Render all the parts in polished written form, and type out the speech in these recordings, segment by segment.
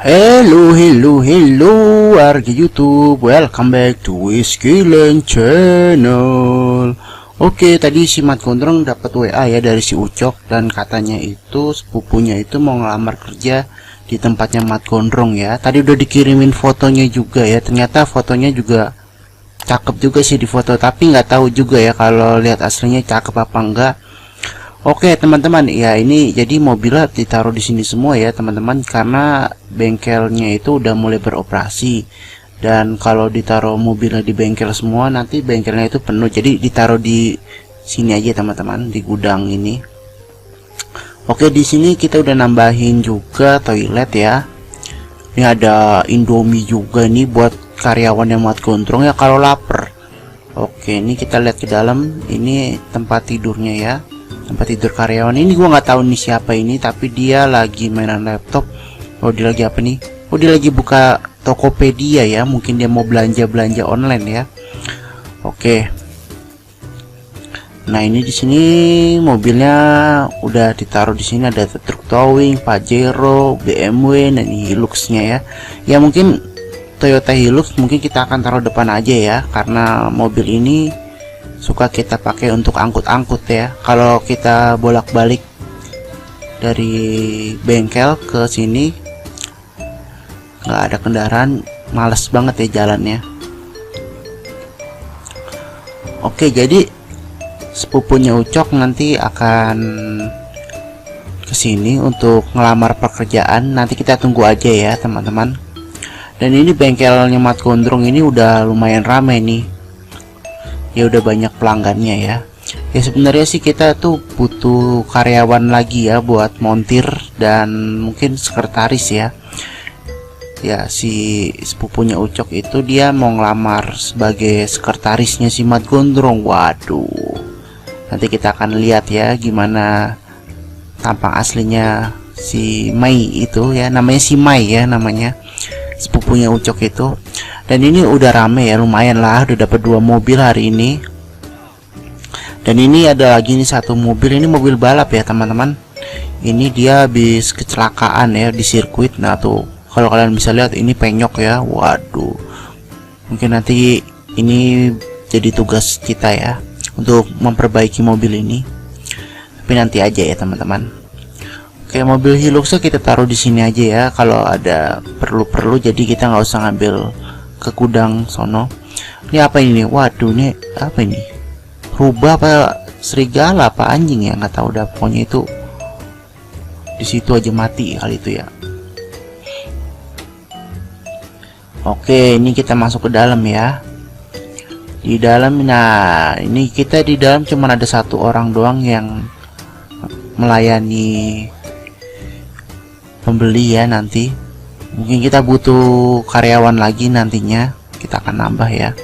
Hello warga YouTube, welcome back to Whiskeyland Channel. Oke, tadi si Mat Gondrong dapat WA ya dari si Ucok, dan katanya itu sepupunya itu mau ngelamar kerja di tempatnya Mat Gondrong ya. Tadi udah dikirimin fotonya juga ya. Ternyata fotonya juga cakep juga sih di foto, tapi nggak tahu juga ya kalau lihat aslinya cakep apa enggak. Oke teman-teman, ya ini jadi mobilnya ditaruh di sini semua ya teman-teman, karena bengkelnya itu udah mulai beroperasi. Dan kalau ditaruh mobilnya di bengkel semua, nanti bengkelnya itu penuh. Jadi ditaruh di sini aja teman-teman, di gudang ini. Oke, di sini kita udah nambahin juga toilet ya. Ini ada Indomie juga nih buat karyawan yang Mat Gondrong ya kalau lapar. Oke, ini kita lihat ke dalam. Ini tempat tidurnya ya, tempat tidur karyawan. Ini gua nggak tahu nih siapa ini, tapi dia lagi mainan laptop. Oh, dia lagi apa nih? Oh, dia lagi buka Tokopedia ya, mungkin dia mau belanja online ya. Oke, nah ini di sini mobilnya udah ditaruh di sini. Ada truk towing, Pajero, BMW, dan Hiluxnya ya. Ya mungkin Toyota Hilux mungkin kita akan taruh depan aja ya, karena mobil ini suka kita pakai untuk angkut-angkut ya. Kalau kita bolak-balik dari bengkel ke sini nggak ada kendaraan, males banget ya jalannya. Oke, jadi sepupunya Ucok nanti akan kesini untuk ngelamar pekerjaan. Nanti kita tunggu aja ya teman-teman. Dan ini bengkelnya Mat Gondrong ini udah lumayan ramai nih ya, udah banyak pelanggannya ya. Ya sebenarnya sih kita tuh butuh karyawan lagi ya buat montir dan mungkin sekretaris ya. Ya si sepupunya Ucok itu dia mau ngelamar sebagai sekretarisnya si Mat Gondrong. Waduh, nanti kita akan lihat ya gimana tampang aslinya si Mai itu ya. Namanya si Mai ya, namanya sepupunya Ucok itu. Dan ini udah rame ya, lumayan lah, udah dapat 2 mobil hari ini. Dan ini ada lagi nih satu mobil, ini mobil balap ya teman-teman. Ini dia habis kecelakaan ya di sirkuit. Nah tuh, kalau kalian bisa lihat ini penyok ya. Waduh, mungkin nanti ini jadi tugas kita ya untuk memperbaiki mobil ini, tapi nanti aja ya teman-teman. Oke, mobil Hiluxnya kita taruh di sini aja ya. Kalau ada perlu jadi kita nggak usah ngambil ke gudang sono. Ini apa ini? Waduh, ini apa ini? Rubah apa serigala apa anjing ya, nggak tahu dah, pokoknya itu di situ aja mati kali itu ya. Oke, ini kita masuk ke dalam ya. Di dalam, nah ini kita di dalam cuma ada 1 orang doang yang melayani pembeli ya. Nanti mungkin kita butuh karyawan lagi, nantinya kita akan nambah ya.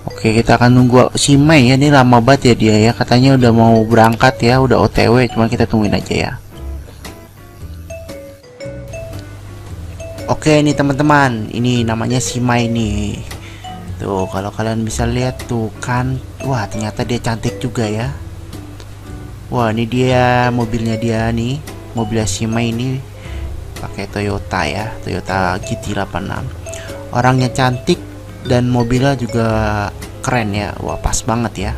Oke, kita akan nunggu si Mei ya. Ini lama banget ya dia ya, katanya udah mau berangkat ya, udah OTW, cuma kita tungguin aja ya. Oke, ini teman-teman, ini namanya si Mai nih. Tuh, kalau kalian bisa lihat tuh kan, wah ternyata dia cantik juga ya. Wah, ini dia mobilnya dia nih, mobilnya si Mai ini pakai Toyota ya, Toyota GT86. Orangnya cantik dan mobilnya juga keren ya. Wah, pas banget ya.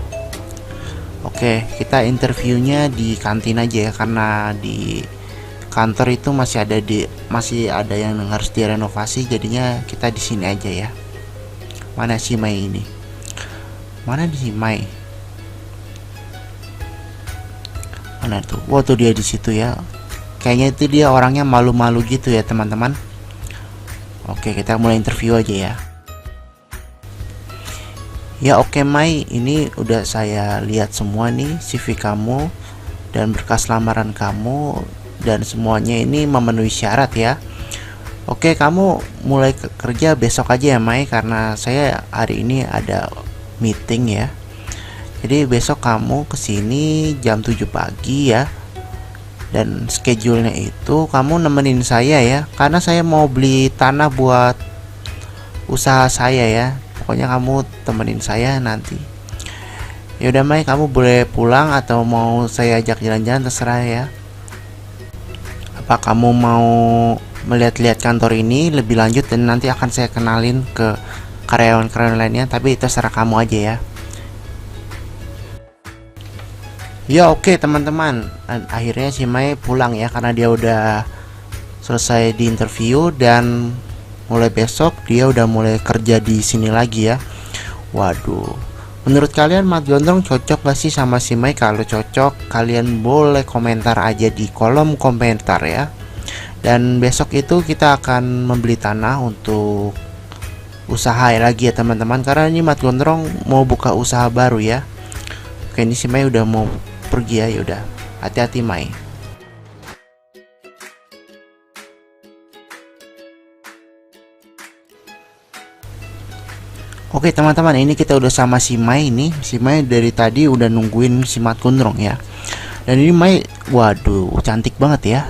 Oke, kita interviewnya di kantin aja ya, karena di kantor itu masih ada yang harus direnovasi, jadinya kita di sini aja ya. Mana si Mai ini? Mana si Mai? Mana tuh? Wah, tuh dia di situ ya. Kayaknya itu dia orangnya malu-malu gitu ya teman-teman. Oke, kita mulai interview aja ya. Ya oke Mai, ini udah saya lihat semua nih CV kamu dan berkas lamaran kamu, dan semuanya ini memenuhi syarat ya. Oke, kamu mulai kerja besok aja ya Mai, karena saya hari ini ada meeting ya. Jadi besok kamu kesini jam 7 pagi ya. Dan schedule-nya itu kamu nemenin saya ya, karena saya mau beli tanah buat usaha saya ya. Pokoknya kamu temenin saya nanti. Yaudah Mai, kamu boleh pulang atau mau saya ajak jalan-jalan, terserah ya. Apa kamu mau melihat-lihat kantor ini lebih lanjut, dan nanti akan saya kenalin ke karyawan-karyawan lainnya, tapi terserah kamu aja ya. Ya oke teman-teman, akhirnya si Mai pulang ya, karena dia udah selesai di interview dan mulai besok dia udah mulai kerja di sini lagi ya. Waduh, menurut kalian Mat Gondrong cocok gak sih sama si Mai? Kalau cocok, kalian boleh komentar aja di kolom komentar ya. Dan besok itu kita akan membeli tanah untuk usaha lagi ya teman-teman, karena ini Mat Gondrong mau buka usaha baru ya. Oke, ini si Mai udah mau pergi ya, yaudah. Hati-hati Mai. Oke teman-teman, ini kita udah sama si Mai nih. Si Mai dari tadi udah nungguin si Mat Gondrong ya. Dan ini Mai, waduh, cantik banget ya.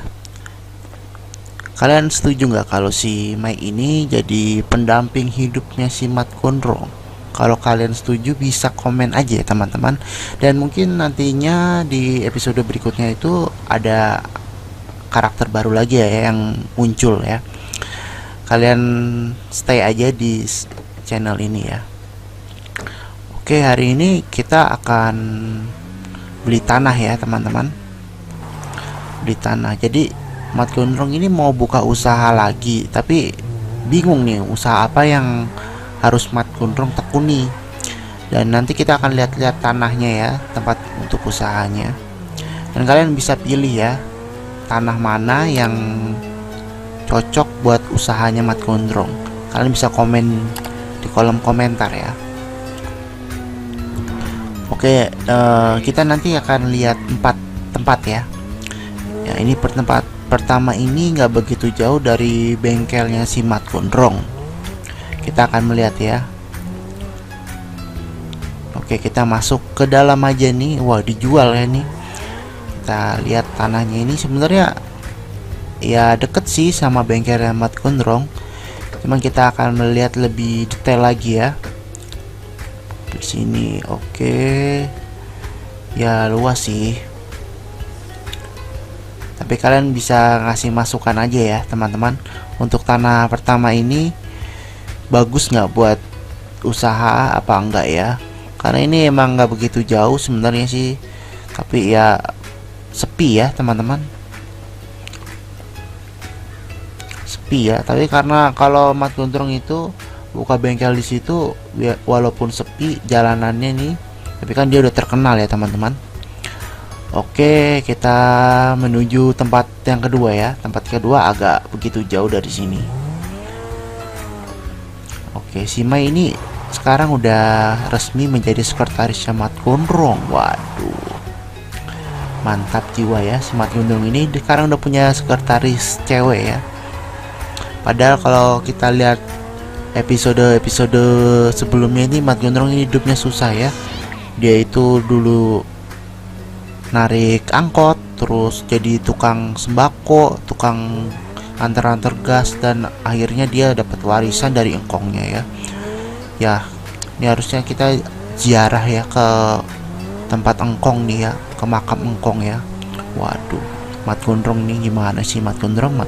Kalian setuju nggak kalau si Mai ini jadi pendamping hidupnya si Mat Gondrong? Kalau kalian setuju bisa komen aja ya teman-teman. Dan mungkin nantinya di episode berikutnya itu ada karakter baru lagi ya yang muncul ya. Kalian stay aja di channel ini ya. Oke, hari ini kita akan beli tanah ya teman-teman. Beli tanah. Jadi Mat Gondrong ini mau buka usaha lagi, tapi bingung nih usaha apa yang harus Mat Gondrong tekuni. Dan nanti kita akan lihat-lihat tanahnya ya, tempat untuk usahanya. Dan kalian bisa pilih ya, tanah mana yang cocok buat usahanya Mat Gondrong. Kalian bisa komen di kolom komentar ya. Oke, kita nanti akan lihat 4 tempat ya. Ya, ini pertama ini nggak begitu jauh dari bengkelnya si Mat Gondrong. Kita akan melihat ya. Oke, kita masuk ke dalam aja nih. Wah, dijual ya nih. Kita lihat tanahnya ini sebenarnya ya deket sih sama bengkelnya Mat Gondrong. Cuman kita akan melihat lebih detail lagi ya. Di sini oke. Ya luas sih. Tapi kalian bisa ngasih masukan aja ya teman-teman. Untuk tanah pertama ini bagus nggak buat usaha apa enggak ya? Karena ini emang nggak begitu jauh sebenarnya sih. Tapi ya sepi ya teman-teman. Sepi ya. Tapi karena kalau Mat Gondrong itu buka bengkel di situ, walaupun sepi jalanannya nih, tapi kan dia udah terkenal ya teman-teman. Oke, kita menuju tempat yang kedua ya. Tempat kedua agak begitu jauh dari sini. Oke, si Mai ini sekarang udah resmi menjadi sekretaris Mat Gondrong. Waduh, mantap jiwa ya si Mat Gondrong ini. Sekarang udah punya sekretaris cewek ya. Padahal kalau kita lihat episode sebelumnya ini, Mat Gondrong ini hidupnya susah ya. Dia itu dulu narik angkot, terus jadi tukang sembako, tukang antar-antar gas, dan akhirnya dia dapat warisan dari engkongnya ya. Ya, ini harusnya kita ziarah ya ke tempat engkong nih ya, ke makam engkong ya. Waduh, Mat Gondrong nih gimana sih Mat Gondrong?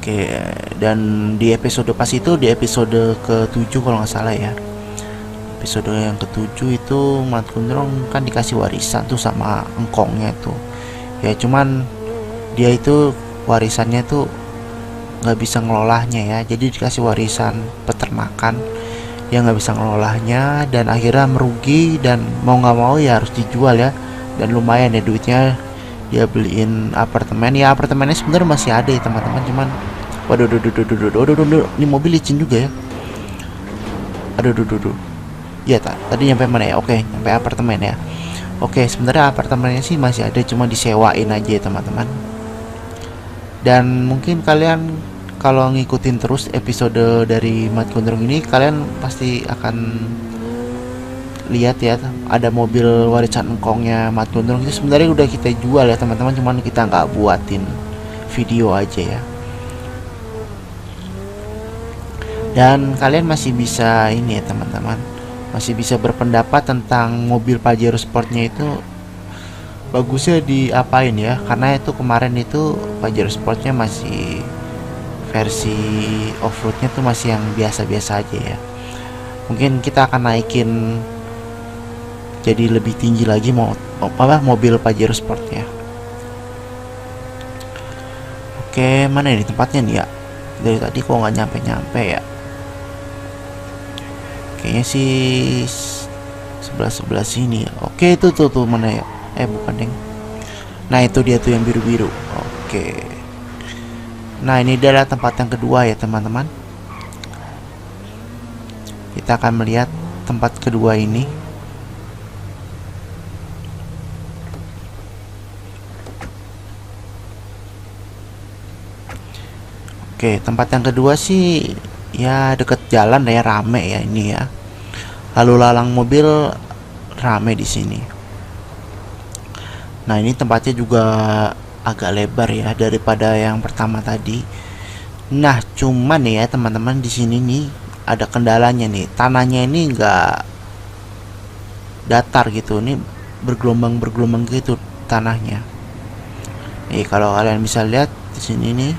Oke, dan di episode pas itu di episode ke-7 kalau nggak salah ya. Episode yang ke-7 itu Mat Gondrong kan dikasih warisan tuh sama engkongnya tuh. Ya cuman dia itu warisannya tuh nggak bisa ngelolahnya ya. Jadi dikasih warisan peternakan, dia nggak bisa ngelolahnya dan akhirnya merugi, dan mau nggak mau ya harus dijual ya. Dan lumayan ya duitnya, dia beliin apartemen. Ya apartemennya sebenarnya masih ada ya teman-teman, cuman waduh, ini mobil licin juga ya. Aduh. Ya tadi nyampe mana ya? Oke, nyampe apartemen ya. Oke, sebenarnya apartemennya sih masih ada, cuma disewain aja ya teman-teman. Dan mungkin kalian kalau ngikutin terus episode dari Mat Gondrong ini, kalian pasti akan lihat ya, ada mobil warisan engkongnya Mat Gondrong itu sebenarnya udah kita jual ya teman-teman, cuman kita nggak buatin video aja ya. Dan kalian masih bisa ini ya teman-teman, masih bisa berpendapat tentang mobil Pajero Sportnya itu bagusnya diapain ya, karena itu kemarin itu Pajero Sportnya masih versi off-roadnya tuh masih yang biasa-biasa aja ya. Mungkin kita akan naikin jadi lebih tinggi lagi mobil Pajero Sportnya. Oke, mana ini tempatnya nih ya? Dari tadi kok nggak nyampe-nyampe ya? Kayaknya sih sebelah sini ya. Oke, itu tuh mana ya? Bukan deng. Nah, itu dia tuh yang biru-biru. Oke. Nah, ini adalah tempat yang kedua ya teman-teman. Kita akan melihat tempat kedua ini. Oke, tempat yang kedua sih ya deket jalan ya, rame ya ini ya. Lalu lalang mobil rame di sini. Nah, ini tempatnya juga agak lebar ya daripada yang pertama tadi. Nah, cuman ya teman-teman, di sini nih ada kendalanya nih. Tanahnya ini enggak datar gitu. Ini bergelombang gitu tanahnya. Nih, kalau kalian bisa lihat di sini nih,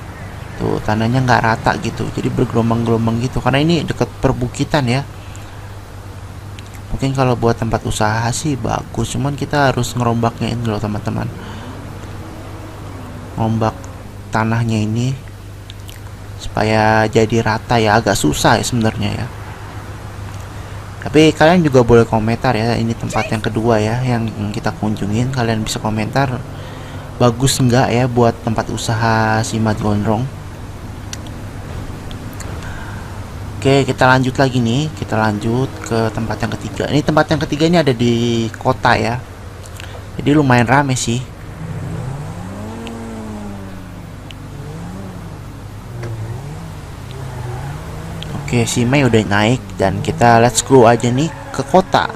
tuh tanahnya nggak rata gitu. Jadi bergelombang-gelombang gitu karena ini dekat perbukitan ya. Mungkin kalau buat tempat usaha sih bagus, cuman kita harus ngerombaknya ini loh teman-teman. Ngombak tanahnya ini supaya jadi rata ya, agak susah ya sebenarnya ya. Tapi kalian juga boleh komentar ya, ini tempat yang kedua ya yang kita kunjungin. Kalian bisa komentar bagus enggak ya buat tempat usaha si Mat Gondrong. Oke, kita lanjut lagi nih. Kita lanjut ke tempat yang ketiga. Ini tempat yang ketiga ini ada di kota ya. Jadi lumayan rame sih. Oke, si Mei udah naik dan kita let's go aja nih ke kota.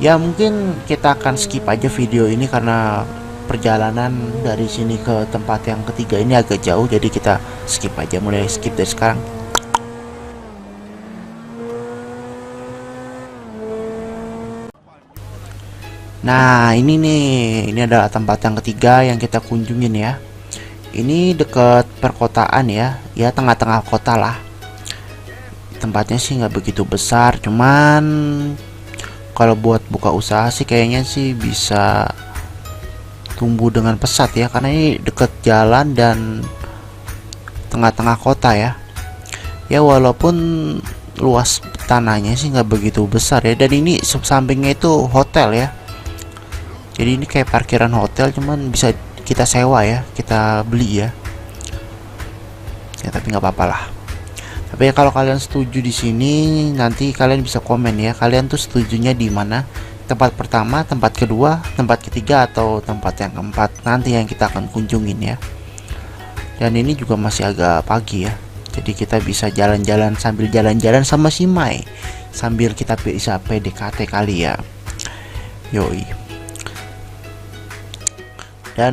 Ya, mungkin kita akan skip aja video ini karena perjalanan dari sini ke tempat yang ketiga ini agak jauh, jadi kita skip aja, mulai skip dari sekarang. Nah, ini nih, ini adalah tempat yang ketiga yang kita kunjungin ya. Ini dekat perkotaan ya, ya tengah-tengah kota lah. Tempatnya sih nggak begitu besar, cuman kalau buat buka usaha sih kayaknya sih bisa tumbuh dengan pesat ya, karena ini dekat jalan dan tengah-tengah kota ya. Ya walaupun luas tanahnya sih nggak begitu besar ya, dan ini sampingnya itu hotel ya. Jadi ini kayak parkiran hotel, cuman bisa kita sewa ya, kita beli ya. Ya tapi nggak apa-apa lah. Tapi ya kalau kalian setuju di sini, nanti kalian bisa komen ya. Kalian tuh setujunya di mana? Tempat pertama, tempat kedua, tempat ketiga, atau tempat yang keempat? Nanti yang kita akan kunjungin ya. Dan ini juga masih agak pagi ya. Jadi kita bisa jalan-jalan sambil jalan-jalan sama si Mai, sambil kita bisa PDKT kali ya. Yoi. Dan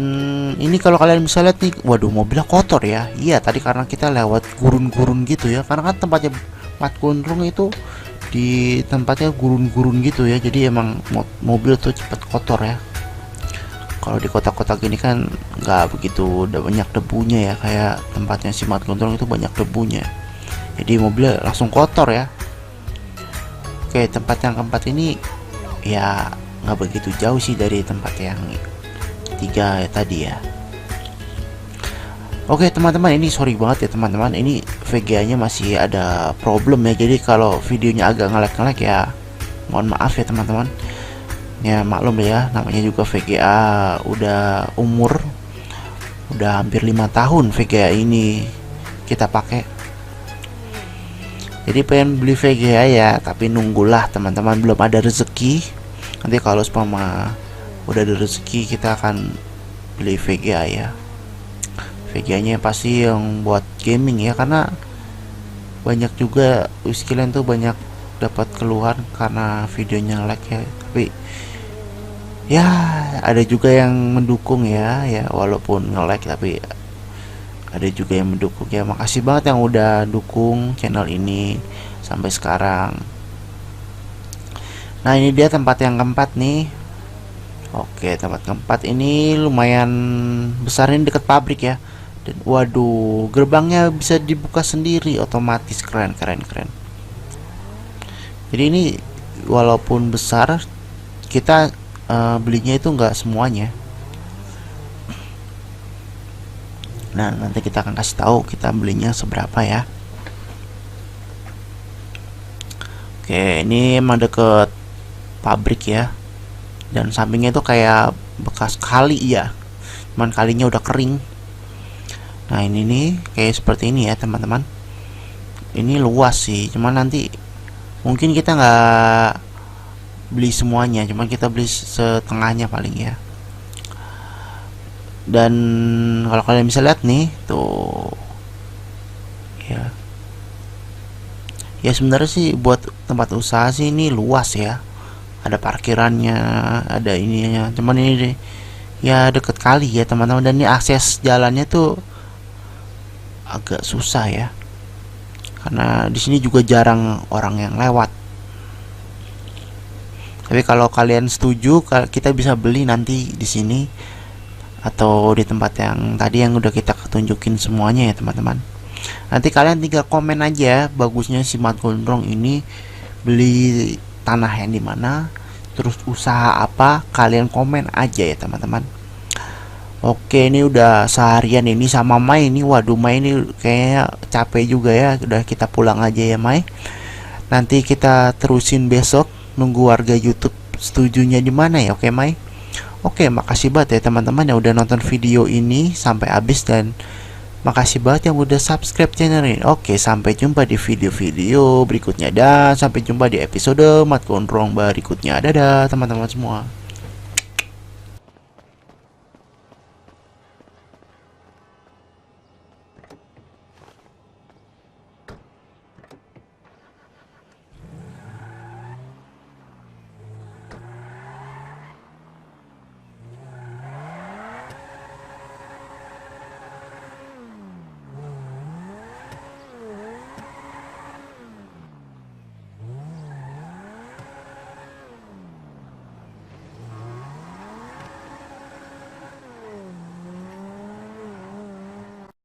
ini kalau kalian bisa lihat nih, waduh mobilnya kotor ya. Iya, tadi karena kita lewat gurun-gurun gitu ya. Karena kan tempatnya Mat Gondrong itu di tempatnya gurun-gurun gitu ya. Jadi emang mobil tuh cepat kotor ya. Kalau di kota-kota gini kan nggak begitu udah banyak debunya ya, kayak tempatnya si Mat Gondrong itu banyak debunya. Jadi mobilnya langsung kotor ya. Oke, tempat yang keempat ini ya nggak begitu jauh sih dari tempat yang tiga tadi ya. Oke teman-teman, ini sorry banget ya teman-teman, ini VGA nya masih ada problem ya, jadi kalau videonya agak nge-lag ya mohon maaf ya teman-teman ya, maklum ya, namanya juga VGA udah hampir 5 tahun VGA ini kita pakai. Jadi pengen beli VGA ya, tapi nunggulah teman-teman, belum ada rezeki. Nanti kalau udah ada rezeki kita akan beli VGA ya. VGA nya pasti yang buat gaming ya, karena banyak juga kalian tuh banyak dapat keluhan karena videonya lag ya. Tapi ya ada juga yang mendukung ya, walaupun nge-lag tapi ada juga yang mendukung ya. Makasih banget yang udah dukung channel ini sampai sekarang. Nah ini dia tempat yang keempat nih. Oke, tempat keempat ini lumayan besar, ini dekat pabrik ya. Dan waduh, gerbangnya bisa dibuka sendiri otomatis, keren keren keren. Jadi ini walaupun besar, kita belinya itu nggak semuanya. Nah, nanti kita akan kasih tahu kita belinya seberapa ya. Oke, ini emang deket pabrik ya. Dan sampingnya itu kayak bekas kali ya. Cuman kalinya udah kering. Nah, ini nih kayak seperti ini ya, teman-teman. Ini luas sih, cuman nanti mungkin kita nggak beli semuanya, cuman kita beli setengahnya paling ya. Dan kalau kalian bisa lihat nih tuh ya, ya sebenarnya sih buat tempat usaha sih ini luas ya, ada parkirannya, ada ininya, cuman ini deh ya deket kali ya teman-teman, dan ini akses jalannya tuh agak susah ya, karena di sini juga jarang orang yang lewat. Tapi kalau kalian setuju, kita bisa beli nanti di sini atau di tempat yang tadi yang udah kita tunjukin semuanya ya teman-teman. Nanti kalian tinggal komen aja bagusnya si Mat Gondrong ini beli tanah yang dimana, terus usaha apa, kalian komen aja ya teman-teman. Oke, ini udah seharian ini sama Mai ini, waduh Mai ini kayaknya capek juga ya, udah kita pulang aja ya Mai. Nanti kita terusin besok, nunggu warga YouTube setujunya di mana ya. Oke Mai. Oke, makasih banget ya teman-teman yang udah nonton video ini sampai habis, dan makasih banget yang udah subscribe channel ini. Oke, sampai jumpa di video-video berikutnya, dan sampai jumpa di episode Mat Gondrong berikutnya. Dadah teman-teman semua.